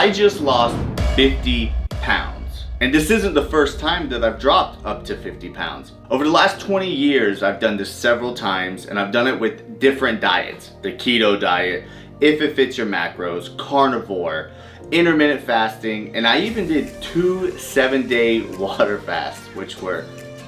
I just lost 50 pounds. And this isn't the first time that I've dropped up to 50 pounds. Over the last 20 years, I've done this several times, and I've done it with different diets. The keto diet, if it fits your macros, carnivore, intermittent fasting, and I even did 2 7-day water fasts, which were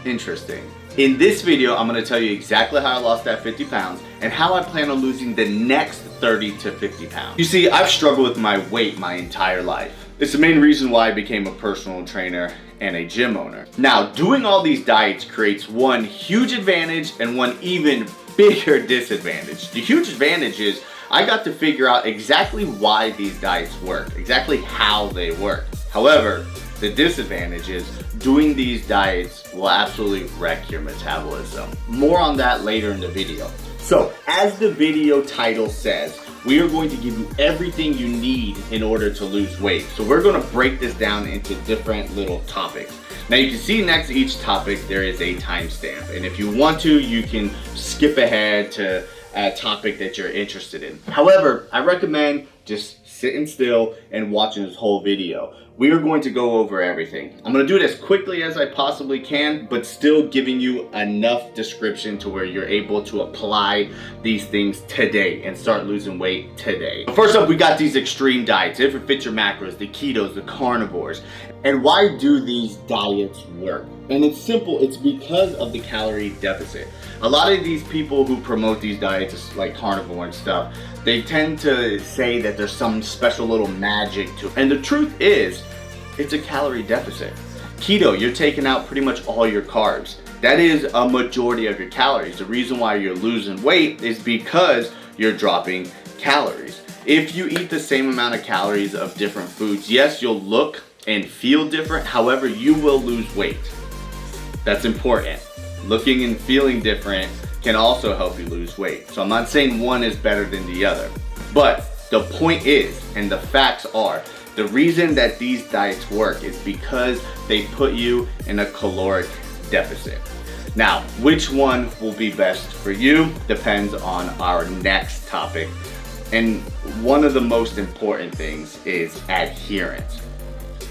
interesting. In this video, I'm gonna tell you exactly how I lost that 50 pounds and how I plan on losing the next 30 to 50 pounds. You see, I've struggled with my weight my entire life. It's the main reason why I became a personal trainer and a gym owner. Now, doing all these diets creates one huge advantage and one even bigger disadvantage. The huge advantage is I got to figure out exactly why these diets work, exactly how they work. However, the disadvantage is doing these diets will absolutely wreck your metabolism. More on that later in the video. So, as the video title says, we are going to give you everything you need in order to lose weight. So we're gonna break this down into different little topics. Now you can see next to each topic there is a timestamp, and if you want to, you can skip ahead to a topic that you're interested in. However, I recommend just sitting still and watching this whole video. We are going to go over everything. I'm gonna do it as quickly as I possibly can, but still giving you enough description to where you're able to apply these things today and start losing weight today. First up, we got these extreme diets. If it fits your macros, the ketos, the carnivores. And why do these diets work? And it's simple, it's because of the calorie deficit. A lot of these people who promote these diets, like carnivore and stuff, they tend to say that there's some special little magic to it. And the truth is, it's a calorie deficit. Keto, you're taking out pretty much all your carbs. That is a majority of your calories. The reason why you're losing weight is because you're dropping calories. If you eat the same amount of calories of different foods, yes, you'll look and feel different. However, you will lose weight. That's important. Looking and feeling different can also help you lose weight. So I'm not saying one is better than the other. But the point is, and the facts are, the reason that these diets work is because they put you in a caloric deficit. Now, which one will be best for you depends on our next topic. And one of the most important things is adherence.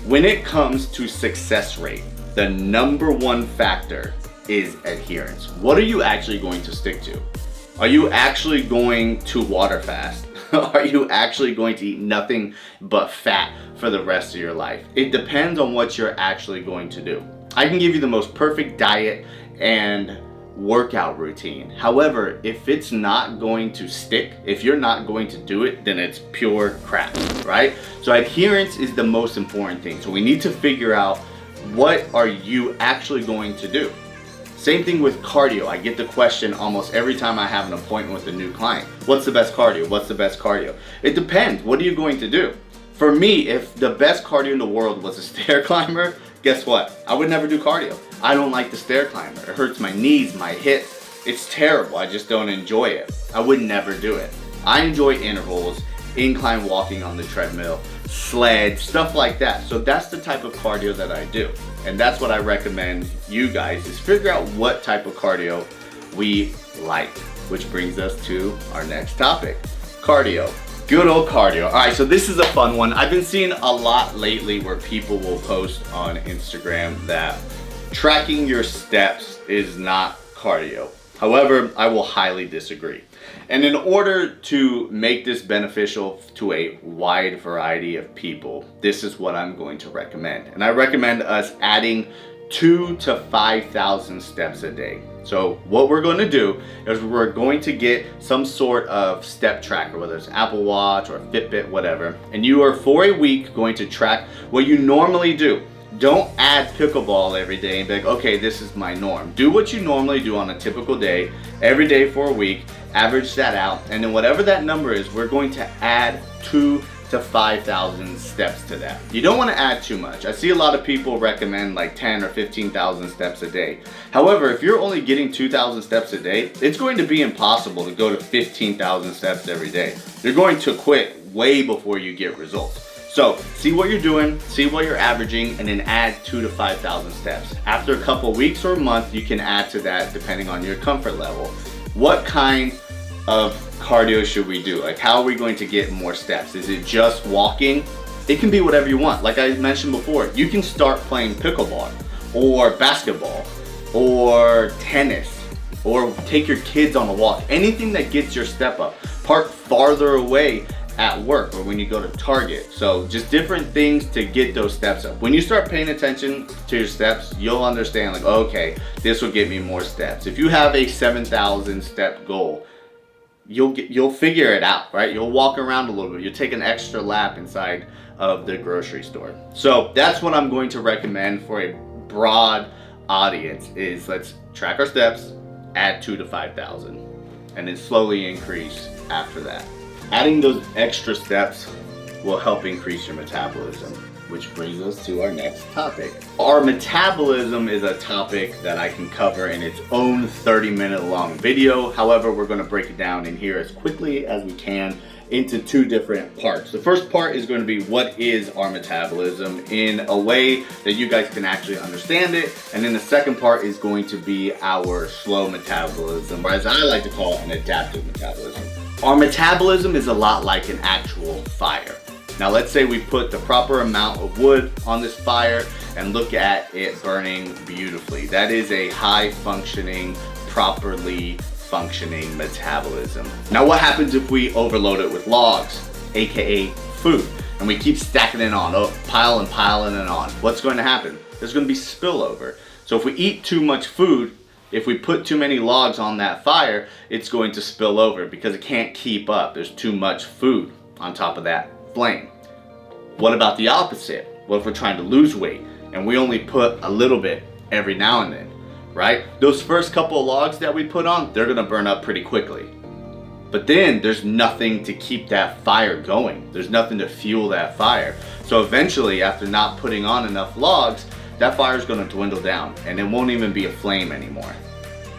When it comes to success rate, the number one factor is adherence. What are you actually going to stick to? Are you actually going to water fast? Are you actually going to eat nothing but fat for the rest of your life? It depends on what you're actually going to do. I can give you the most perfect diet and workout routine. However, if it's not going to stick, if you're not going to do it, then it's pure crap, right? So adherence is the most important thing. So we need to figure out, what are you actually going to do? Same thing with cardio. I get the question almost every time I have an appointment with a new client. What's the best cardio? What's the best cardio? It depends. What are you going to do? For me, if the best cardio in the world was a stair climber, guess what? I would never do cardio. I don't like the stair climber. It hurts my knees, my hips. It's terrible. I just don't enjoy it. I would never do it. I enjoy intervals, incline walking on the treadmill, sled, stuff like that. So that's the type of cardio that I do. And that's what I recommend you guys, is figure out what type of cardio we like. Which brings us to our next topic, cardio. Good old cardio. All right, so this is a fun one. I've been seeing a lot lately where people will post on Instagram that tracking your steps is not cardio. However, I will highly disagree. And in order to make this beneficial to a wide variety of people, this is what I'm going to recommend. And I recommend us adding 2,000 to 5,000 steps a day. So what we're going to do is we're going to get some sort of step tracker, whether it's Apple Watch or Fitbit, whatever. And you are for a week going to track what you normally do. Don't add pickleball every day and be like, okay, this is my norm. Do what you normally do on a typical day, every day for a week, average that out, and then whatever that number is, we're going to add 2,000 to 5,000 steps to that. You don't want to add too much. I see a lot of people recommend like 10 or 15,000 steps a day. However, if you're only getting 2,000 steps a day, it's going to be impossible to go to 15,000 steps every day. You're going to quit way before you get results. So see what you're doing, see what you're averaging, and then add 2,000 to 5,000 steps. After a couple weeks or a month, you can add to that depending on your comfort level. What kind of cardio should we do? Like, how are we going to get more steps? Is it just walking? It can be whatever you want. Like I mentioned before, you can start playing pickleball or basketball or tennis, or take your kids on a walk. Anything that gets your step up. Park farther away at work or when you go to Target. So just different things to get those steps up. When you start paying attention to your steps, you'll understand like, okay, this will get me more steps. If you have a 7,000 step goal, you'll figure it out, right? You'll walk around a little bit. You'll take an extra lap inside of the grocery store. So that's what I'm going to recommend for a broad audience is let's track our steps, add 2,000 to 5,000, and then slowly increase after that. Adding those extra steps will help increase your metabolism, which brings us to our next topic. Our metabolism is a topic that I can cover in its own 30-minute long video. However, we're going to break it down in here as quickly as we can into two different parts. The first part is going to be what is our metabolism in a way that you guys can actually understand it. And then the second part is going to be our slow metabolism, or as I like to call it, an adaptive metabolism. Our metabolism is a lot like an actual fire. Now let's say we put the proper amount of wood on this fire and look at it burning beautifully. That is a high functioning, properly functioning metabolism. Now what happens if we overload it with logs, aka food, and we keep stacking it on, piling it on? What's going to happen? There's going to be spillover. So if we eat too much food, if we put too many logs on that fire, it's going to spill over because it can't keep up. There's too much food on top of that flame. What about the opposite? What if we're trying to lose weight and we only put a little bit every now and then, right? Those first couple of logs that we put on, they're gonna burn up pretty quickly. But then there's nothing to keep that fire going. There's nothing to fuel that fire. So eventually, after not putting on enough logs, that fire is gonna dwindle down and it won't even be a flame anymore.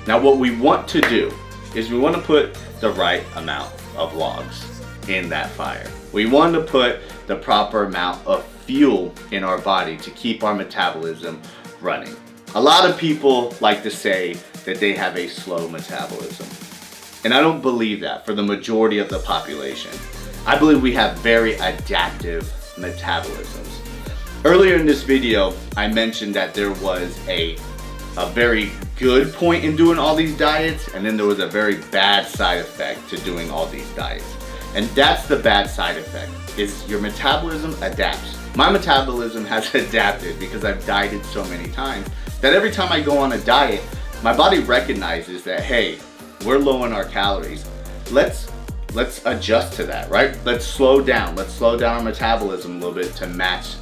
Now what we want to do is we want to put the right amount of logs in that fire. We want to put the proper amount of fuel in our body to keep our metabolism running. A lot of people like to say that they have a slow metabolism. And I don't believe that for the majority of the population. I believe we have very adaptive metabolisms. Earlier in this video, I mentioned that there was a very good point in doing all these diets, and then there was a very bad side effect to doing all these diets. And that's the bad side effect, is your metabolism adapts. My metabolism has adapted because I've dieted so many times that every time I go on a diet, my body recognizes that, hey, we're low on our calories. Let's adjust to that, right? Let's slow down. Let's slow down our metabolism a little bit to match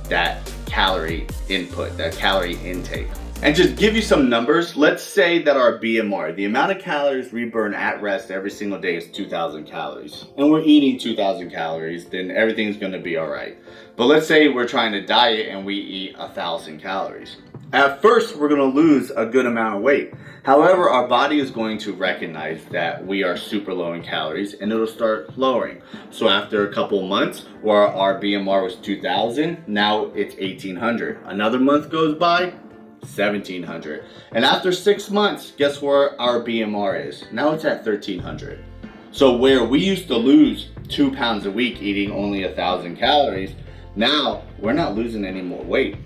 that calorie input, that calorie intake. And just give you some numbers, let's say that our BMR, the amount of calories we burn at rest every single day, is 2,000 calories. And we're eating 2,000 calories, then everything's gonna be all right. But let's say we're trying to diet and we eat 1,000 calories. At first, we're gonna lose a good amount of weight. However, our body is going to recognize that we are super low in calories and it'll start lowering. So after a couple months where our BMR was 2,000, now it's 1,800. Another month goes by, 1,700. And after 6 months, guess where our BMR is? Now it's at 1,300. So where we used to lose 2 pounds a week eating only 1,000 calories, now we're not losing any more weight.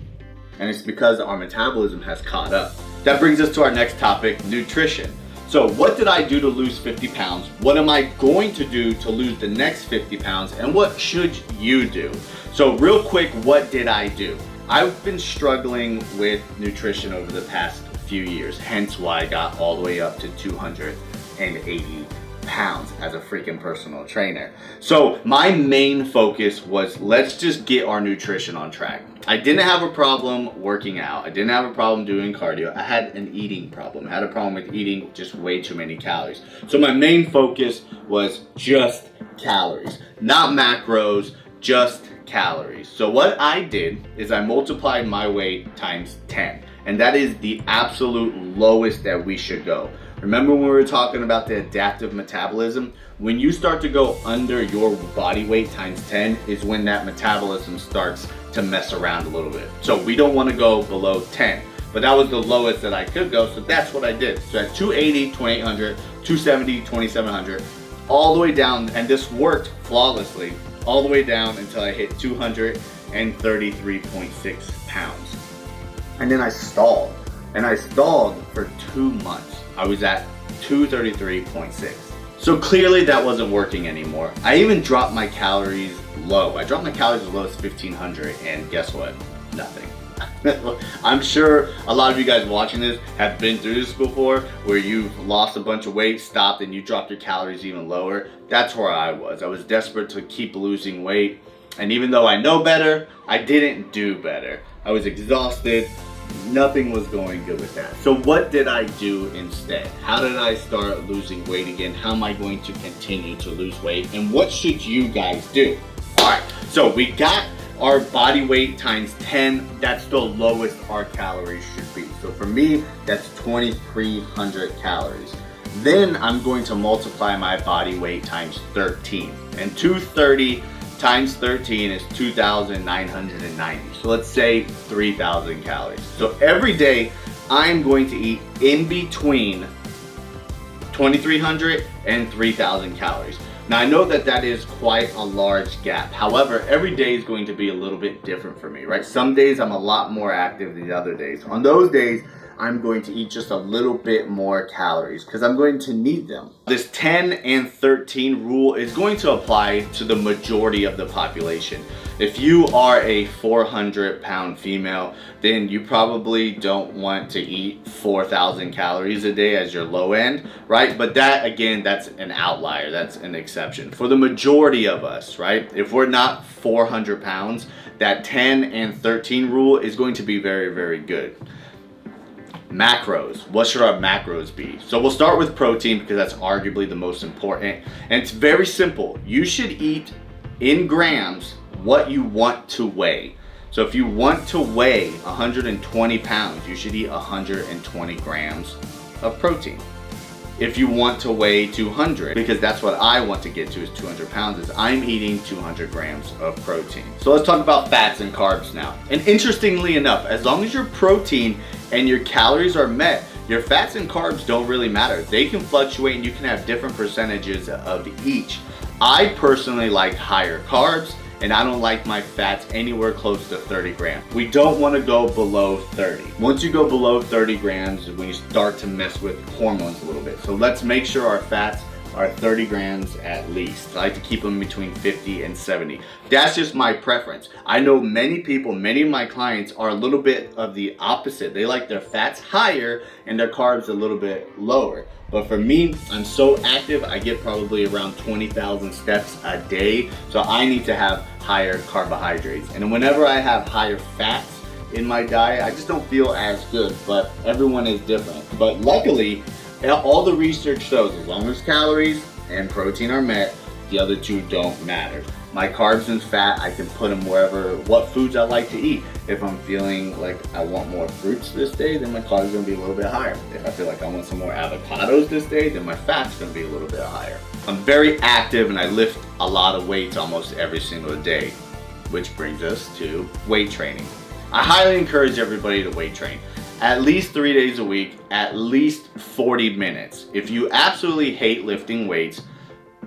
And it's because our metabolism has caught up. That brings us to our next topic, nutrition. So what did I do to lose 50 pounds? What am I going to do to lose the next 50 pounds? And what should you do? So real quick, what did I do? I've been struggling with nutrition over the past few years, hence why I got all the way up to 280 pounds as a freaking personal trainer. So my main focus was, let's just get our nutrition on track. I didn't have a problem working out. I didn't have a problem doing cardio. I had an eating problem. I had a problem with eating just way too many calories. So my main focus was just calories, not macros, just calories. So what I did is I multiplied my weight times 10, and that is the absolute lowest that we should go. Remember when we were talking about the adaptive metabolism? When you start to go under your body weight times 10 is when that metabolism starts to mess around a little bit. So we don't want to go below 10, but that was the lowest that I could go, so that's what I did. So at 280, 2800, 270, 2700, all the way down, and this worked flawlessly all the way down until I hit 233.6 pounds. And then I stalled, and I stalled for 2 months. I was at 233.6. So clearly that wasn't working anymore. I even dropped my calories low. I dropped my calories as low as 1,500, and guess what? Nothing. I'm sure a lot of you guys watching this have been through this before, where you've lost a bunch of weight, stopped, and you dropped your calories even lower. That's where I was. I was desperate to keep losing weight, and even though I know better, I didn't do better. I was exhausted. Nothing was going good with that. So what did I do instead? How did I start losing weight again? How am I going to continue to lose weight? And what should you guys do? All right, so we got our body weight times 10. That's the lowest our calories should be. So for me, that's 2,300 calories. Then I'm going to multiply my body weight times 13. And 230 times 13 is 2,990. So let's say 3,000 calories. So every day I'm going to eat in between 2,300 and 3,000 calories. Now I know that that is quite a large gap. However, every day is going to be a little bit different for me, right? Some days I'm a lot more active than the other days. On those days, I'm going to eat just a little bit more calories because I'm going to need them. This 10 and 13 rule is going to apply to the majority of the population. If you are a 400-pound female, then you probably don't want to eat 4,000 calories a day as your low end, right? But that, again, that's an outlier. That's an exception. For the majority of us, right? If we're not 400 pounds, that 10 and 13 rule is going to be very, very good. Macros. What should our macros be? So we'll start with protein because that's arguably the most important. And it's very simple. You should eat in grams what you want to weigh. So if you want to weigh 120 pounds, you should eat 120 grams of protein. If you want to weigh 200, because that's what I want to get to is 200 pounds, is I'm eating 200 grams of protein. So let's talk about fats and carbs now. And interestingly enough, as long as your protein and your calories are met, your fats and carbs don't really matter. They can fluctuate and you can have different percentages of each. I personally like higher carbs, and I don't like my fats anywhere close to 30 grams. We don't want to go below 30. Once you go below 30 grams is when you start to mess with hormones a little bit. So let's make sure our fats are 30 grams at least. I like to keep them between 50 and 70. That's just my preference. I know many people, many of my clients are a little bit of the opposite. They like their fats higher and their carbs a little bit lower. But for me, I'm so active, I get probably around 20,000 steps a day. So I need to have higher carbohydrates. And whenever I have higher fats in my diet, I just don't feel as good, but everyone is different. But luckily, all the research shows as long as calories and protein are met, the other two don't matter. My carbs and fat, I can put them wherever, what foods I like to eat. If I'm feeling like I want more fruits this day, then my carbs are gonna be a little bit higher. If I feel like I want some more avocados this day, then my fat's gonna be a little bit higher. I'm very active and I lift a lot of weights almost every single day, which brings us to weight training. I highly encourage everybody to weight train. At least 3 days a week, at least 40 minutes. If you absolutely hate lifting weights,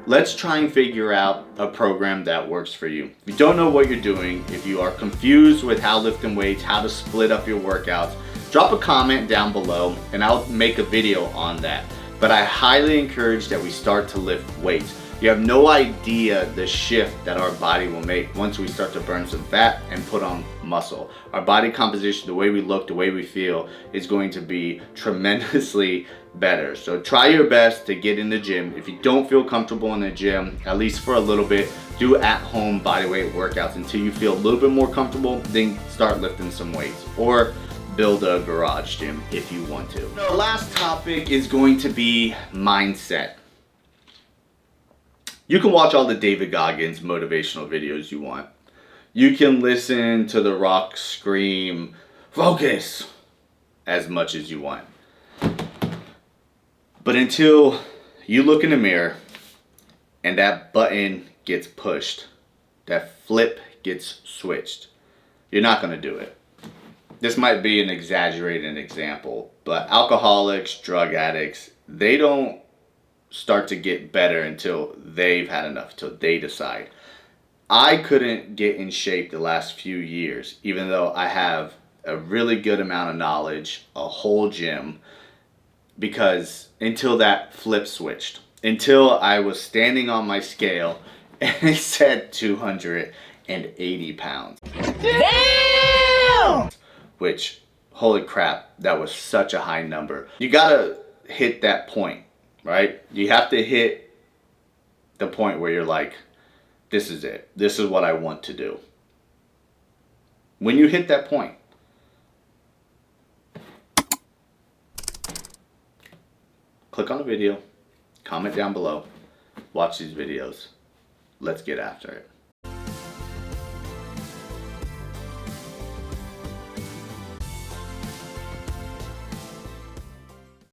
let's try and figure out a program that works for you. If you don't know what you're doing, if you are confused with how lifting weights, how to split up your workouts, drop a comment down below and I'll make a video on that. But I highly encourage that we start to lift weights. You have no idea the shift that our body will make once we start to burn some fat and put on muscle. Our body composition, the way we look, the way we feel is going to be tremendously better. So try your best to get in the gym. If you don't feel comfortable in the gym, at least for a little bit, do at-home bodyweight workouts until you feel a little bit more comfortable, then start lifting some weights. Or build a garage gym if you want to. The last topic is going to be mindset. You can watch all the David Goggins motivational videos you want. You can listen to The Rock scream, "Focus," as much as you want. But until you look in the mirror and that button gets pushed, that flip gets switched, you're not gonna do it. This might be an exaggerated example, but alcoholics, drug addicts, they don't start to get better until they've had enough, till they decide. I couldn't get in shape the last few years, even though I have a really good amount of knowledge, a whole gym, because until that flip switched, until I was standing on my scale and it said 280 pounds. Damn! Which, holy crap, that was such a high number. You gotta hit that point, right? You have to hit the point where you're like, this is it. This is what I want to do. When you hit that point, click on the video, comment down below, watch these videos. Let's get after it.